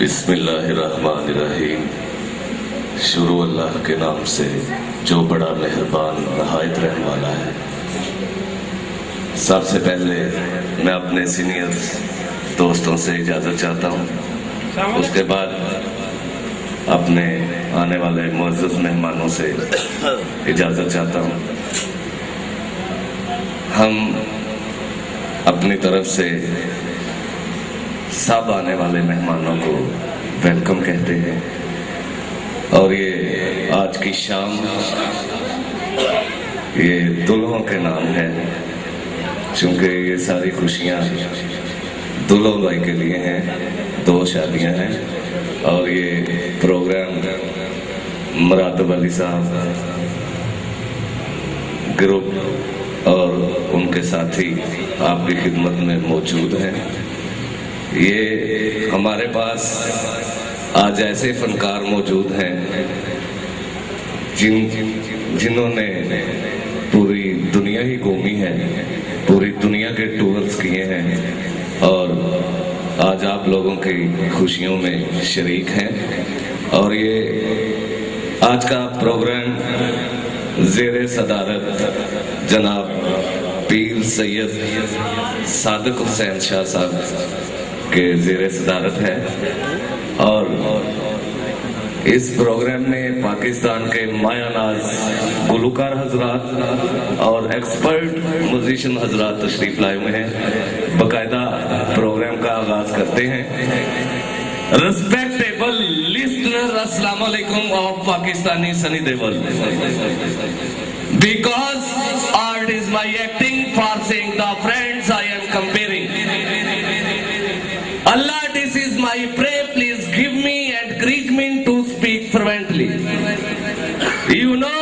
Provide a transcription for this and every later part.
बिस्मिल्लाहिर्रहमानिर्रहीम। शुरू अल्लाह के नाम से जो बड़ा मेहरबान नहायत रहने वाला है। सबसे पहले मैं अपने सीनियर दोस्तों से इजाज़त चाहता हूँ, उसके बाद अपने आने वाले मुअज़्ज़ज़ मेहमानों से इजाज़त चाहता हूँ। हम अपनी तरफ से सब आने वाले मेहमानों को वेलकम कहते हैं और ये आज की शाम ये दुल्हों के नाम है, क्योंकि ये सारी खुशियाँ दुल्हों भाई के लिए हैं। 2 शादियाँ हैं और ये प्रोग्राम मुराद अली साहब ग्रुप और उनके साथी आपकी खिदमत में मौजूद हैं। ये हमारे पास आज ऐसे फनकार मौजूद हैं जिन्होंने पूरी दुनिया ही घूमी है, पूरी दुनिया के टूर्स किए हैं और आज आप लोगों की खुशियों में शरीक हैं। और ये आज का प्रोग्राम ज़ेरे सदारत जनाब पीर सैयद सादिक हुसैन शाह साहब के ज़ेरे सदारत है और इस प्रोग्राम में पाकिस्तान के मायानाज गुलकार हजरात और एक्सपर्ट म्यूजिशियन हजरात तशरीफ लाए हुए हैं। बाकायदा प्रोग्राम का आगाज करते हैं। Respectable listener Assalamu alaikum of Pakistani Sunny Deol. Because art is my acting for saying the friends I am comparing. Allah, this is my prayer, please give me and encourage me to speak fluently. You know,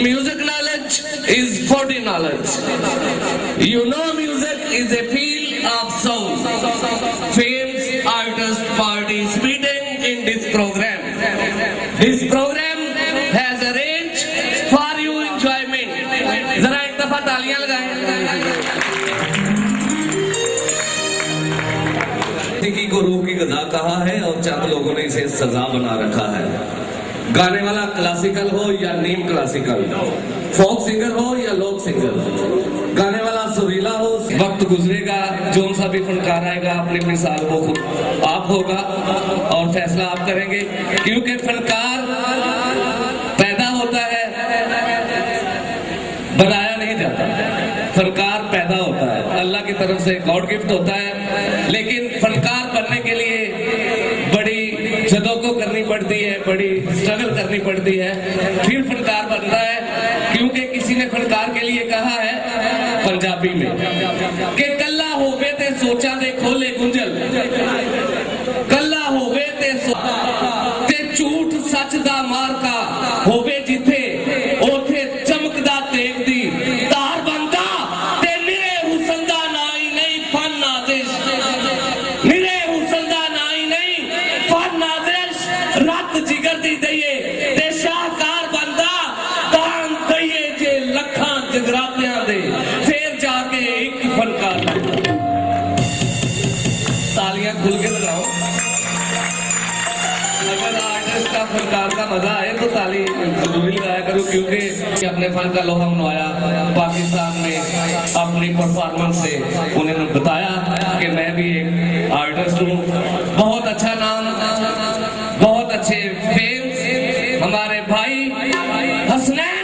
music knowledge is 40 knowledge. You know, music is a field of soul. Famous artists participating in this program. This program has arranged for you enjoyment. जरा एक दफा तालियां लगाएं. की को रूह की गजा कहा है और चंद लोगों ने इसे सजा बना रखा है. गाने वाला क्लासिकल हो या नीम क्लासिकल, फोक सिंगर हो या लोक सिंगर, गाने वाला सुरीला हो, वक्त गुजरेगा, जोन सा भी फनकार आएगा, अपनी मिसाल वो खुद आप होगा और फैसला आप करेंगे. क्योंकि फनकार पैदा होता है, बनाया नहीं जाता. फनकार पैदा होता है, अल्लाह की तरफ से गॉड गिफ्ट होता है. लेकिन फनकार बनने के लिए बड़ी जदोको करनी पड़ती है, बड़ी स्ट्रगल करनी पड़ती है, फिर फनकार बनता है. क्योंकि किसी ने फनकार के लिए कहा है पंजाबी में कि कल्ला होवे ते सोचा दे खोले गुंजल, कल्ला होवे ते झूठ सच दा मारका होवे जिथे ओथे चमकदा तेग दी तार बनदा ते निरे हुसन दा नाई नहीं फन नाजिश, निरे हुसन दा नाई नहीं फन नाजिश. रत जिगर दी दईए ते शाहकार बनदा दान दईए जे लखां जगरातियां दे फिर जाके एक फनकार. तालियां खुल के लगाओ. अगर आर्टिस्ट का फनकार का मजा आए तो ताली जरूरी लगाया करो. क्योंकि अपने फन का लोहा मनवाया पाकिस्तान में अपनी परफॉर्मेंस से उन्होंने बताया कि मैं भी एक आर्टिस्ट हूँ. बहुत अच्छा नाम, बहुत अच्छे फेम हमारे भाई हसनैन